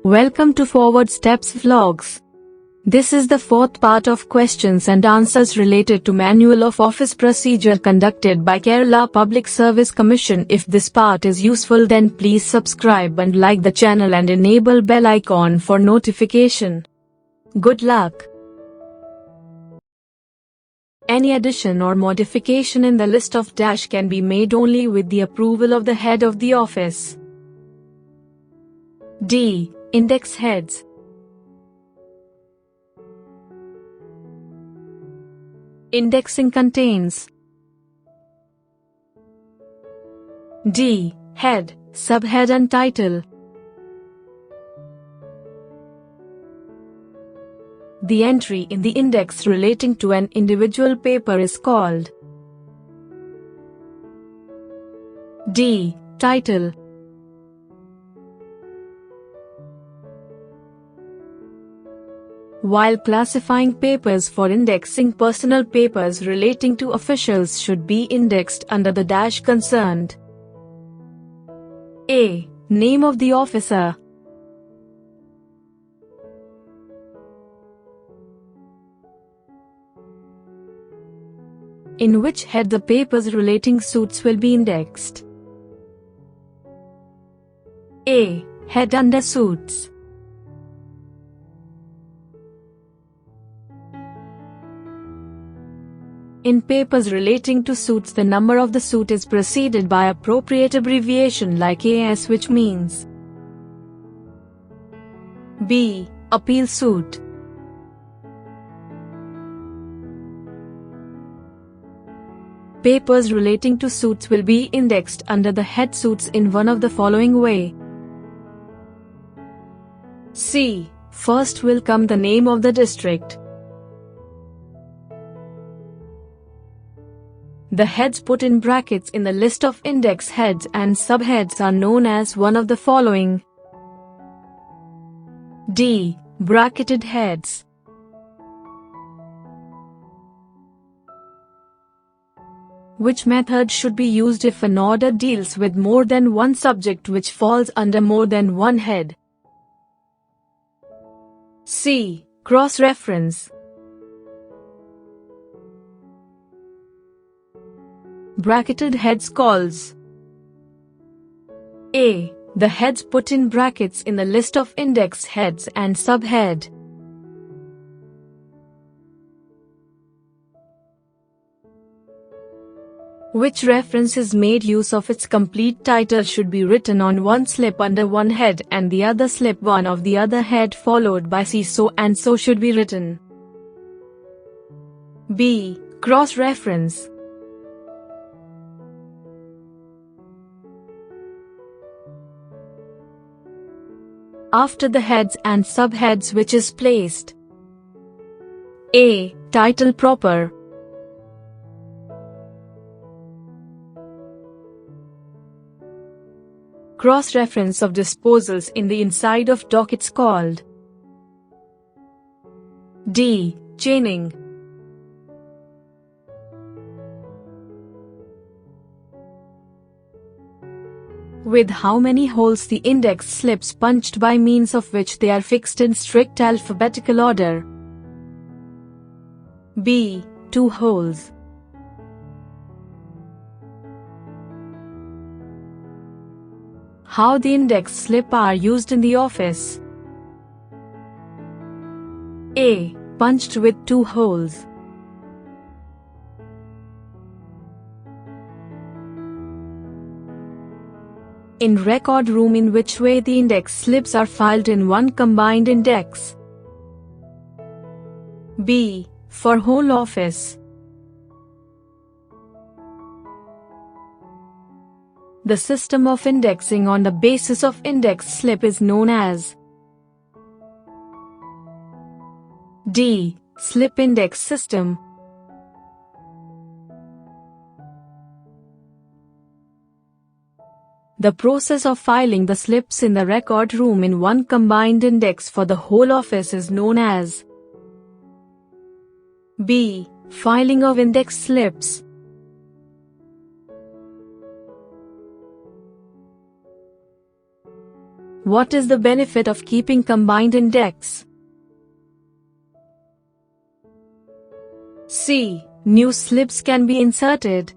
Welcome to Forward Steps Vlogs. This is the fourth part of questions and answers related to Manual of Office Procedure conducted by Kerala Public Service Commission. If this part is useful, then please subscribe and like the channel and enable bell icon for notification. Good luck. Any addition or modification in the list of dash can be made only with the approval of the head of the office. D. Index heads. Indexing contains D. Head, subhead and title. The entry in the index relating to an individual paper is called D. Title. While classifying papers for indexing, personal papers relating to officials should be indexed under the dash concerned. A. Name of the officer. In which head the papers relating suits will be indexed? A. Head under suits. In papers relating to suits, the number of the suit is preceded by appropriate abbreviation like AS, which means B. Appeal suit. Papers relating to suits will be indexed under the head suits in one of the following way. C. First will come the name of the district. The heads put in brackets in the list of index heads and subheads are known as one of the following. D. Bracketed heads. Which method should be used if an order deals with more than one subject which falls under more than one head? C. Cross-reference. Bracketed heads calls A. The heads put in brackets in the list of index heads and subhead. Which references made use of its complete title should be written on one slip under one head and the other slip one of the other head followed by C. So and so should be written. B. Cross-reference. After the heads and subheads which is placed A. Title proper. Cross-reference of disposals in the inside of dockets called D. Chaining. With how many holes the index slips punched by means of which they are fixed in strict alphabetical order? B. 2 holes. How the index slip are used in the office? A. Punched with 2 holes. In record room, in which way the index slips are filed in one combined index? B. For whole office. The system of indexing on the basis of index slip is known as D. Slip index system. The process of filing the slips in the record room in one combined index for the whole office is known as B. Filing of index slips. What is the benefit of keeping combined index? C. New slips can be inserted.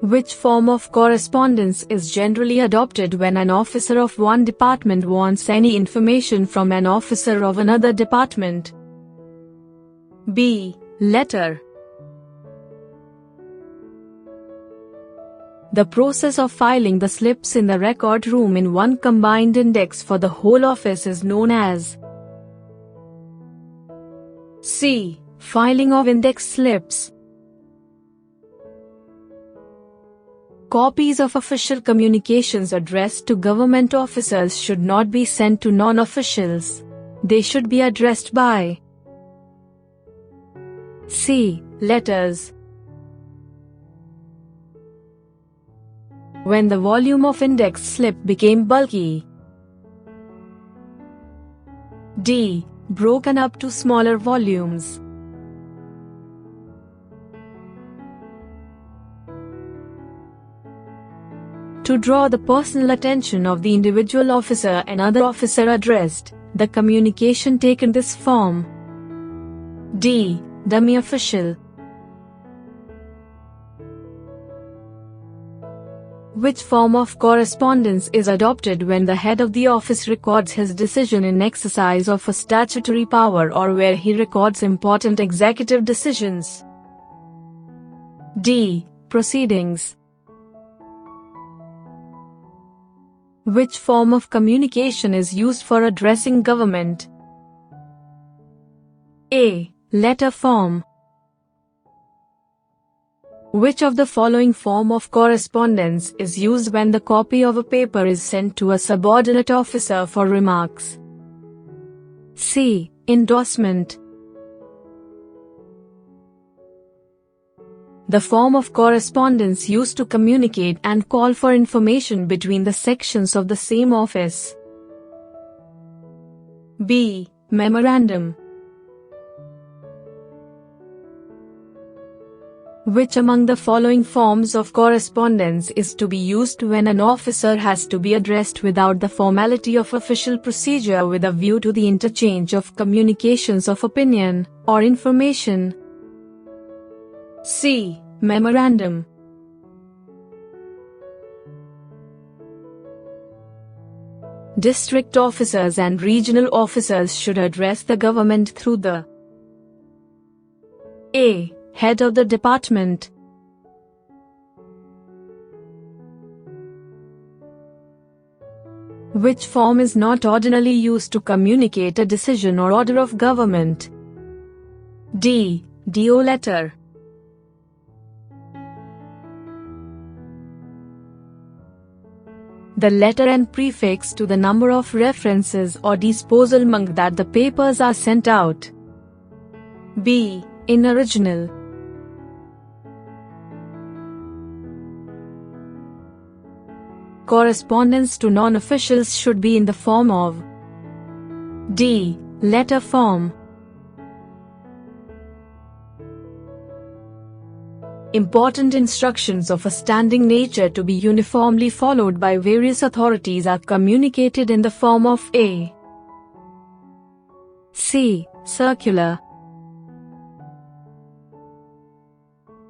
Which form of correspondence is generally adopted when an officer of one department wants any information from an officer of another department? B. Letter. The process of filing the slips in the record room in one combined index for the whole office is known as C. Filing of index slips. Copies of official communications addressed to government officers should not be sent to non-officials. They should be addressed by C. Letters. When the volume of index slip became bulky. D. Broken up to smaller volumes. To draw the personal attention of the individual officer and other officer addressed, the communication taken this form. D. Dummy official. Which form of correspondence is adopted when the head of the office records his decision in exercise of a statutory power or where he records important executive decisions? D. Proceedings. Which form of communication is used for addressing government? A. Letter form. Which of the following form of correspondence is used when the copy of a paper is sent to a subordinate officer for remarks? C. Endorsement. The form of correspondence used to communicate and call for information between the sections of the same office. B. Memorandum. Which among the following forms of correspondence is to be used when an officer has to be addressed without the formality of official procedure with a view to the interchange of communications of opinion or information? C. Memorandum. District officers and regional officers should address the government through the A. Head of the department. Which form is not ordinarily used to communicate a decision or order of government? D. DO letter. The letter and prefix to the number of references or disposal month that the papers are sent out. B. In original. Correspondence to non-officials should be in the form of D. Letter form. Important instructions of a standing nature to be uniformly followed by various authorities are communicated in the form of A. C. Circular.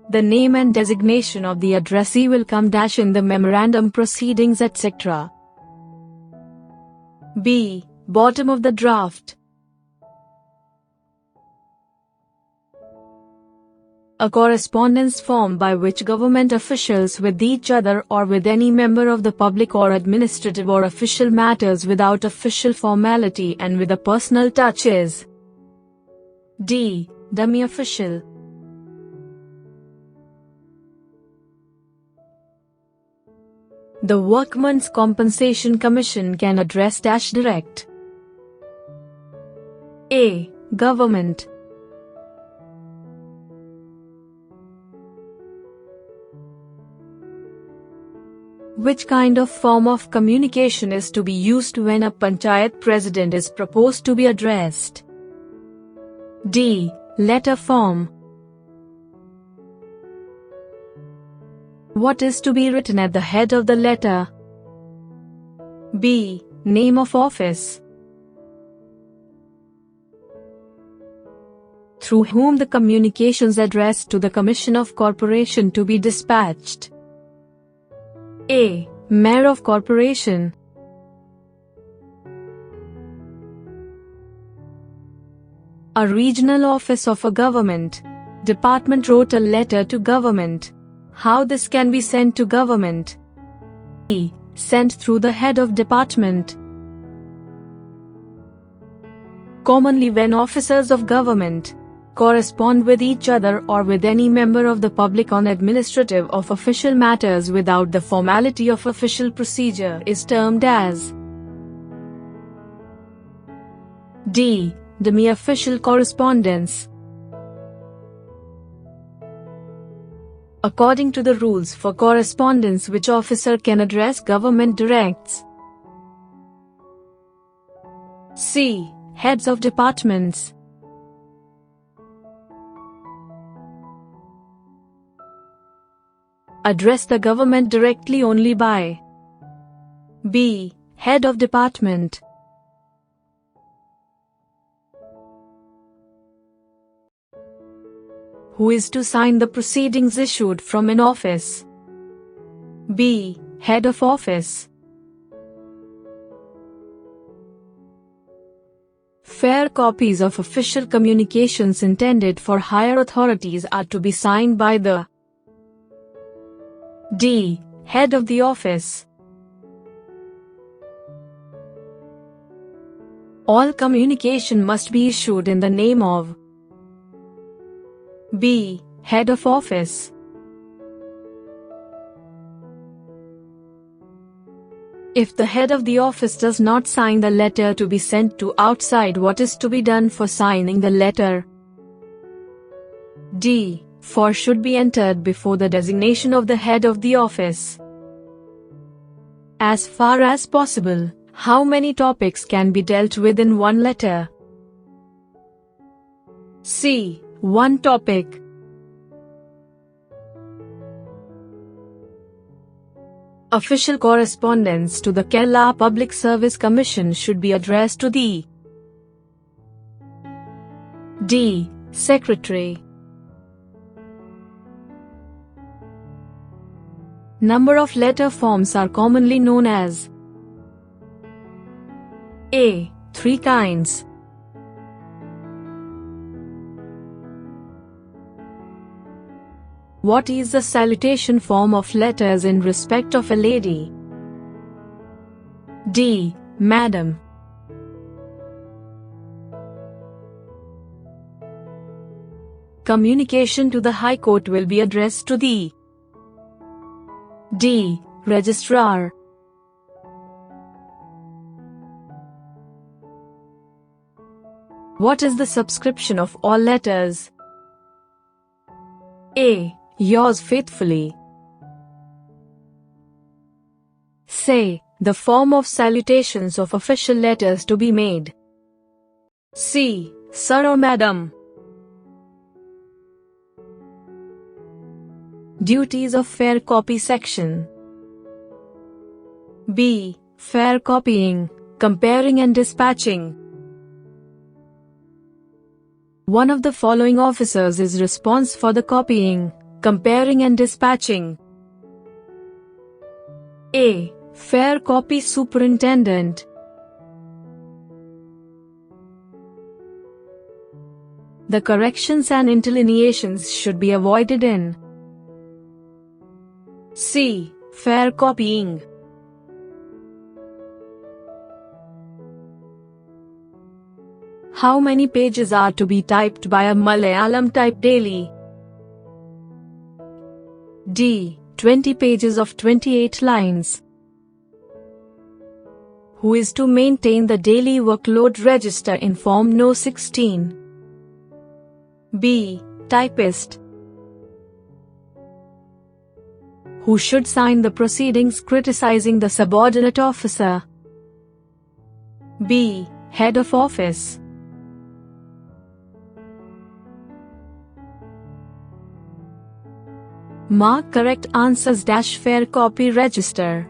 The name and designation of the addressee will come dash in the memorandum proceedings etc. B. Bottom of the draft. A correspondence form by which government officials with each other or with any member of the public or administrative or official matters without official formality and with a personal touch is D. Dummy official. The Workmen's Compensation Commission can address dash direct. A. Government. Which kind of form of communication is to be used when a panchayat president is proposed to be addressed? D. Letter form. What is to be written at the head of the letter? B. Name of office. Through whom the communications addressed to the Commission of Corporation to be dispatched? A. Mayor of Corporation. A regional office of a government department wrote a letter to government. How this can be sent to government? B. Sent through the head of department. Commonly, when officers of government correspond with each other or with any member of the public on administrative or official matters without the formality of official procedure, is termed as D. Demi-official correspondence. According to the rules for correspondence, which officer can address government directs? C. Heads of departments. Address the government directly only by B. Head of department. Who is to sign the proceedings issued from an office? B. Head of office. Fair copies of official communications intended for higher authorities are to be signed by the D. Head of the office. All communication must be issued in the name of B. Head of office. If the head of the office does not sign the letter to be sent to outside, what is to be done for signing the letter? D. For should be entered before the designation of the head of the office. As far as possible, how many topics can be dealt with in one letter? C. One topic. Official correspondence to the Kerala Public Service Commission should be addressed to the D. Secretary. Number of letter forms are commonly known as A. 3 kinds. What is the salutation form of letters in respect of a lady? D. Madam. Communication to the High Court will be addressed to the D. Registrar. What is the subscription of all letters? A. Yours faithfully. Say, the form of salutations of official letters to be made. C. Sir or Madam. Duties of fair copy section. B. Fair copying, comparing and dispatching. One of the following officers is responsible for the copying, comparing and dispatching. A. Fair copy superintendent. The corrections and interlineations should be avoided in C. Fair copying. How many pages are to be typed by a Malayalam type daily? D. 20 pages of 28 lines. Who is to maintain the daily workload register in Form No. 16? B. Typist. Who should sign the proceedings criticizing the subordinate officer? B. Head of office. Mark correct answers - Fair Copy Register.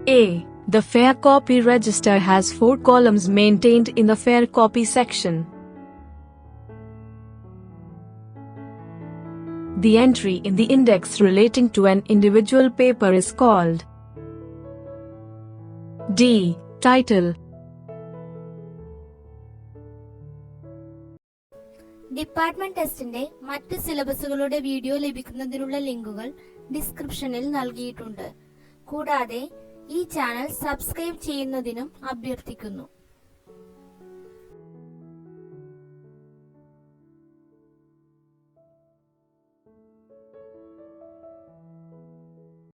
A. The Fair Copy Register has 4 columns maintained in the Fair Copy section. The entry in the index relating to an individual paper is called D. Title. Department ടെസ്റ്റിന്റെ മറ്റ് സിലബസുകളുടെ video ലഭിക്കുന്നതിനുള്ള ലിങ്കുകൾ ഡിസ്ക്രിപ്ഷനിൽ നൽകിയിട്ടുണ്ട്. കൂടാതെ ഈ channel subscribe ചെയ്യുന്നതിനും അഭ്യർത്ഥിക്കുന്നു.